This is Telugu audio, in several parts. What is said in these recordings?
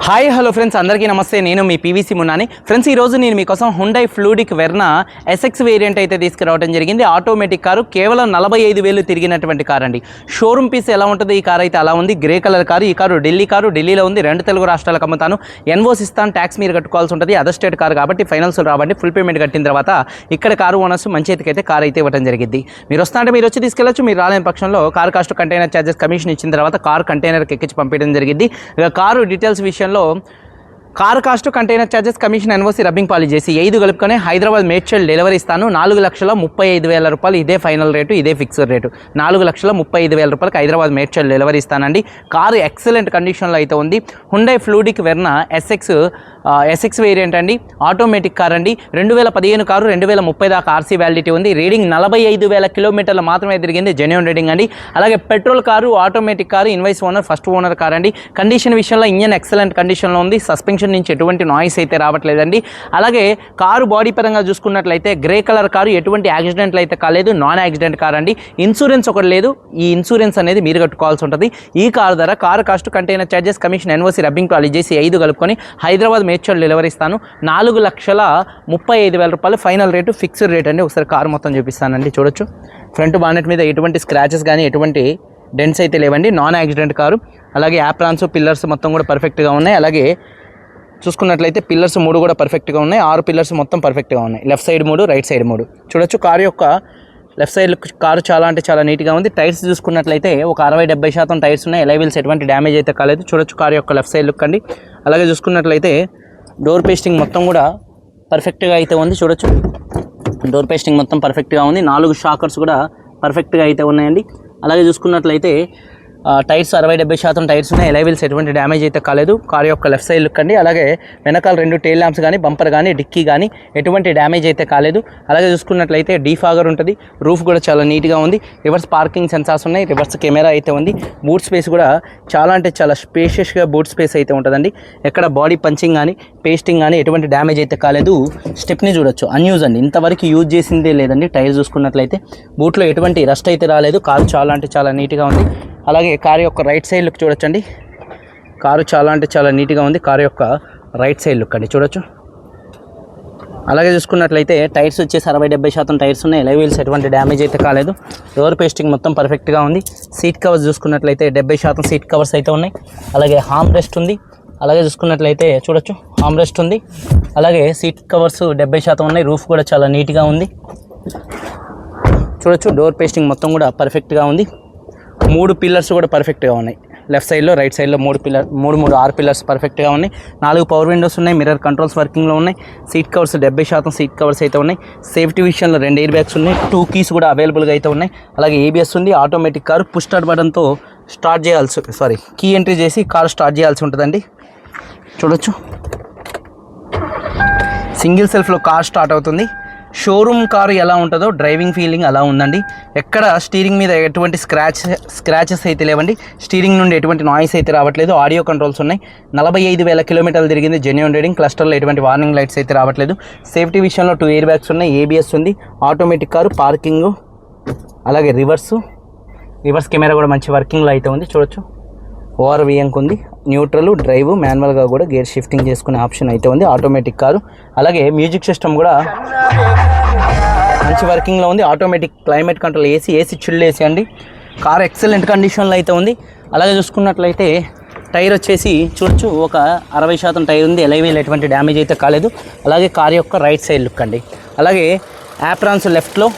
హాయ్ హలో ఫ్రెండ్స్, అందరికీ నమస్తే. నేను మీ పీవీసీ మున్నాని. ఫ్రెండ్స్, ఈరోజు నేను మీకోసం Hyundai fluid Verna SX variant అయితే తీసుకురావడం జరిగింది. ఆటోమేటిక్ కారు, కేవలం 45,000 తిరిగినటువంటి కార్ అండి. షోరూమ్ పీస్ ఎలా ఉంటుంది, ఈ కార్ అయితే అలా ఉంది. Grey colour car. ఈ కారు ఢిల్లీలో ఉంది. 2 తెలుగు రాష్ట్రాలకు అమ్ముతాను. ఎన్ఓసి ఇస్తాను, ట్యాక్స్ మీరు కట్టుకోవాల్సి ఉంటుంది. అదర్ స్టేట్ కారు కాబట్టి ఫైనల్స్ రావండి. ఫుల్ పేమెంట్ కట్టిన తర్వాత ఇక్కడ కారు ఓనర్స్ మంచి చేతికైతే కార్ అయితే ఇవ్వడం జరిగింది. మీరు వస్తా అంటే మీరు వచ్చి తీసుకెళ్ళచ్చు. మీరు రాలేని పక్షంలో car cost, container charges, commission ఇచ్చిన తర్వాత కార్ కంటైనర్కి ఎక్కించి పంపించడం జరిగింది. ఇక కారు డీటెయిల్స్ విషయంలో car cost, container charges, commission, NOC, rubbing polish చేసి 5 కలుపుకొని హైదరాబాద్ మేడ్చల్ డెలివరీ ఇస్తాను. 4,35,000 రూపాయలు. ఇదే ఫైనల్ రేటు, ఇదే ఫిక్స్డ్ రేటు. 4,35,000 రూపాయలకు హైదరాబాద్ మేడ్చల్ డెలివరీ ఇస్తానండి. కారు ఎక్సలెంట్ కండిషన్లో అయితే ఉంది. Hyundai fluid Verna SX variant అండి. ఆటోమేటిక్ కార్ అండి. 2015 కారు, 2030 దాకా ఆర్సీ వ్యాలిడిటీ ఉంది. రీడింగ్ 45,000 కిలోమీటర్లు మాత్రమే తిరిగింది. జెన్యూన్ రీడింగ్ అండి. అలాగే petrol car, automatic car, invoice owner, first owner car అండి. కండిషన్ విషయంలో ఇంజన్ ఎక్సలెంట్ కండిషన్లో ఉంది. సస్పెన్షన్ నుంచి ఎటువంటి నాయిస్ అయితే రావట్లేదండి. అలాగే కారు బాడీ పరంగా చూసుకున్నట్లయితే గ్రే కలర్ కారు, ఎటువంటి యాక్సిడెంట్లు అయితే కాలేదు. నాన్ యాక్సిడెంట్ కార్ అండి. ఇన్సూరెన్స్ ఒకటి లేదు. ఈ ఇన్సూరెన్స్ అనేది మీరు కట్టుకోవాల్సి ఉంటుంది. ఈ కార్ ధర car cost, container charges, commission, NOC, rubbing polish చేసి 5 కలుపుకొని హైదరాబాద్ మేడ్చల్ డెలివరీ ఇస్తాను. 4,35,000 రూపాయలు ఫైనల్ రేటు, ఫిక్స్డ్ రేట్ అండి. ఒకసారి కారు మొత్తం చూపిస్తానండి. చూడొచ్చు. ఫ్రంట్ బానెట్ మీద ఎటువంటి స్క్రాచెస్ కానీ, ఎటువంటి డెంట్స్ అయితే లేవండి. Non accident car. అలాగే యాప్రాన్స్, పిల్లర్స్ మొత్తం కూడా పర్ఫెక్ట్గా ఉన్నాయి. అలాగే చూసుకున్నట్లయితే పిల్లర్స్ 3 కూడా పర్ఫెక్ట్గా ఉన్నాయి. 6 పిల్లర్స్ మొత్తం పర్ఫెక్ట్గా ఉన్నాయి. Left side 3, right side 3. చూడొచ్చు. కారు యొక్క లెఫ్ట్ సైడ్ కారు చాలా అంటే చాలా నీట్గా ఉంది. టైర్స్ చూసుకున్నట్లయితే ఒక 60-70% టైర్స్ ఉన్నాయి. ఎలైవిల్స్ ఎటువంటి డ్యామేజ్ అయితే కాలేదు. చూడొచ్చు కారు యొక్క లెఫ్ట్ సైడ్ లుక్ అండి. అలాగే చూసుకున్నట్లయితే డోర్ పేస్టింగ్ మొత్తం కూడా పర్ఫెక్ట్గా అయితే ఉంది. చూడొచ్చు. డోర్ పేస్టింగ్ మొత్తం పర్ఫెక్ట్గా ఉంది. 4 షాకర్స్ కూడా పర్ఫెక్ట్గా అయితే ఉన్నాయండి. అలాగే చూసుకున్నట్లయితే టైర్స్ 60-70% టైర్స్ ఉన్నాయి. ఎలైవిల్స్ ఎటువంటి డ్యామేజ్ అయితే కాలేదు. కార్ యొక్క లెఫ్ట్ సైడ్ లుక్ అండి. అలాగే వెనకాల 2 టెయిల్ ల్యాంప్స్ కానీ, బంపర్ కానీ, డిక్కీ కానీ ఎటువంటి డ్యామేజ్ అయితే కాలేదు. అలాగే చూసుకున్నట్లయితే డీఫాగర్ ఉంటుంది. రూఫ్ కూడా చాలా నీట్గా ఉంది. రివర్స్ పార్కింగ్ సెన్సార్స్ ఉన్నాయి. రివర్స్ కెమెరా అయితే ఉంది. బూట్ స్పేస్ కూడా చాలా అంటే చాలా స్పేషియస్గా బూట్ స్పేస్ అయితే ఉంటుందండి. ఎక్కడ బాడీ పంచింగ్ కానీ, పేస్టింగ్ కానీ ఎటువంటి డ్యామేజ్ అయితే కాలేదు. స్టెప్ని చూడొచ్చు. అన్యూజ్ అండి. ఇంతవరకు యూజ్ చేసిందే లేదండి. టైర్ చూసుకున్నట్లయితే బూట్లో ఎటువంటి రస్ట్ అయితే రాలేదు. కారు చాలా అంటే చాలా నీట్గా ఉంది. అలాగే కారు యొక్క రైట్ సైడ్ లుక్ చూడొచ్చండి. కారు చాలా అంటే చాలా నీట్గా ఉంది. కారు యొక్క రైట్ సైడ్ లుక్ అండి. చూడొచ్చు. అలాగే చూసుకున్నట్లయితే టైర్స్ వచ్చేసి 60-70% టైర్స్ ఉన్నాయి. ఎలైవిల్స్ ఎటువంటి డ్యామేజ్ అయితే కాలేదు. డోర్ పేస్టింగ్ మొత్తం పర్ఫెక్ట్గా ఉంది. సీట్ కవర్స్ చూసుకున్నట్లయితే 70% సీట్ కవర్స్ అయితే ఉన్నాయి. అలాగే హార్మ్ రెస్ట్ ఉంది. అలాగే చూసుకున్నట్లయితే చూడొచ్చు, హార్మ్ రెస్ట్ ఉంది. అలాగే సీట్ కవర్స్ 70% ఉన్నాయి. రూఫ్ కూడా చాలా నీట్గా ఉంది. చూడొచ్చు. డోర్ పేస్టింగ్ మొత్తం కూడా పర్ఫెక్ట్గా ఉంది. 3 పిల్లర్స్ కూడా పర్ఫెక్ట్గా ఉన్నాయి. లెఫ్ట్ సైడ్లో, రైట్ సైడ్లో 3 6 పిల్లర్స్ పర్ఫెక్ట్గా ఉన్నాయి. 4 పవర్ విండోస్ ఉన్నాయి. మిర్రర్ కంట్రోల్స్ వర్కింగ్లో ఉన్నాయి. సీట్ కవర్స్ 70% సీట్ కవర్స్ అయితే ఉన్నాయి. సేఫ్టీ విషయంలో 2 ఎయిర్ బ్యాగ్స్ ఉన్నాయి. 2 కీస్ కూడా అవైలబుల్గా అయితే ఉన్నాయి. అలాగే ఏబిఎస్ ఉంది. Automatic car. పుష్ స్టార్ట్ బటన్తో కీ ఎంట్రీ చేసి కారు స్టార్ట్ చేయాల్సి ఉంటుందండి. చూడొచ్చు. సింగిల్ సెల్ఫ్లో కార్ స్టార్ట్ అవుతుంది. షోరూమ్ కారు ఎలా ఉంటుందో డ్రైవింగ్ ఫీలింగ్ అలా ఉందండి. ఎక్కడ స్టీరింగ్ మీద ఎటువంటి స్క్రాచెస్ అయితే లేవండి. స్టీరింగ్ నుండి ఎటువంటి నాయిస్ అయితే రావట్లేదు. ఆడియో కంట్రోల్స్ ఉన్నాయి. 45,000 కిలోమీటర్లు తిరిగింది. Genuine reading. క్లస్టర్లో ఎటువంటి వార్నింగ్ లైట్స్ అయితే రావట్లేదు. సేఫ్టీ విషయంలో 2 ఎయిర్ బ్యాగ్స్ ఉన్నాయి. ఏబిఎస్ ఉంది. Automatic car. పార్కింగ్, అలాగే రివర్స్ కెమెరా కూడా మంచి వర్కింగ్లో అయితే ఉంది. చూడొచ్చు. ఓఆర్విఎంకి ఉంది. న్యూట్రల్, డ్రైవ్, మాన్యువల్గా కూడా గేర్ షిఫ్టింగ్ చేసుకునే ఆప్షన్ అయితే ఉంది. Automatic car. అలాగే మ్యూజిక్ సిస్టమ్ కూడా మంచి వర్కింగ్లో ఉంది. Automatic climate control, AC chilled AC అండి. కార్ ఎక్సలెంట్ కండిషన్లో అయితే ఉంది. అలాగే చూసుకున్నట్లయితే టైర్ వచ్చేసి చూడొచ్చు, ఒక 60% టైర్ ఉంది. ఎలైవీల్ ఎటువంటి డ్యామేజ్ అయితే కాలేదు. అలాగే కార్ యొక్క రైట్ సైడ్ లుక్ అండి. అలాగే యాప్రాన్స్ లెఫ్ట్లో,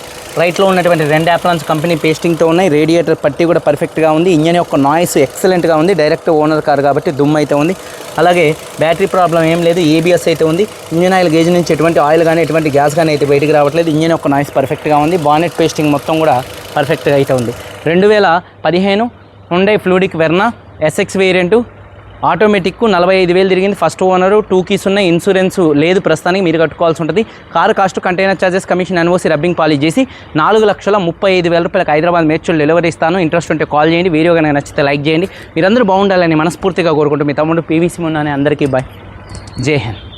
రైట్లో ఉన్నటువంటి 2 యాప్రాన్స్ కంపెనీ పేస్టింగ్తో ఉన్నాయి. రేడియేటర్ పట్టి కూడా పర్ఫెక్ట్గా ఉంది. ఇంజన్ యొక్క నాయిస్ ఎక్సలెంట్గా ఉంది. డైరెక్ట్ ఓనర్ కార్ కాబట్టి దుమ్ము అయితే ఉంది. అలాగే బ్యాటరీ ప్రాబ్లం ఏం లేదు. ఏబిఎస్ అయితే ఉంది. ఇంజన్ ఆయిల్ గేజ్ నుంచి ఎటువంటి ఆయిల్ కానీ, ఎటువంటి గ్యాస్ కానీ అయితే బయటికి రావట్లేదు. ఇంజన్ యొక్క నాయిస్ పర్ఫెక్ట్గా ఉంది. బానెట్ పేస్టింగ్ మొత్తం కూడా పర్ఫెక్ట్గా అయితే ఉంది. 2015 Hyundai fluid Verna SX variant. Automatic 45,000 తిరిగింది. First owner. 2 కీస్ ఉన్నాయి. ఇన్సూరెన్స్ లేదు ప్రస్తుతానికి, మీరు కట్టుకోవాల్సి ఉంటుంది. Car cost, container charges, commission, NOC, rubbing polish చేసి 4,35,000 రూపాయలకు హైదరాబాద్ మేడ్చల్ డెలివరీ ఇస్తాను. ఇంట్రెస్ట్ ఉంటే కాల్ చేయండి. వీడియో కనుక నచ్చితే లైక్ చేయండి. మీరందరూ బాగుండాలని మనస్ఫూర్తిగా కోరుకుంటూ మీ తమ్ముడు పీవీసీ మున్నాని. అందరికీ బాయ్. జై హింద్.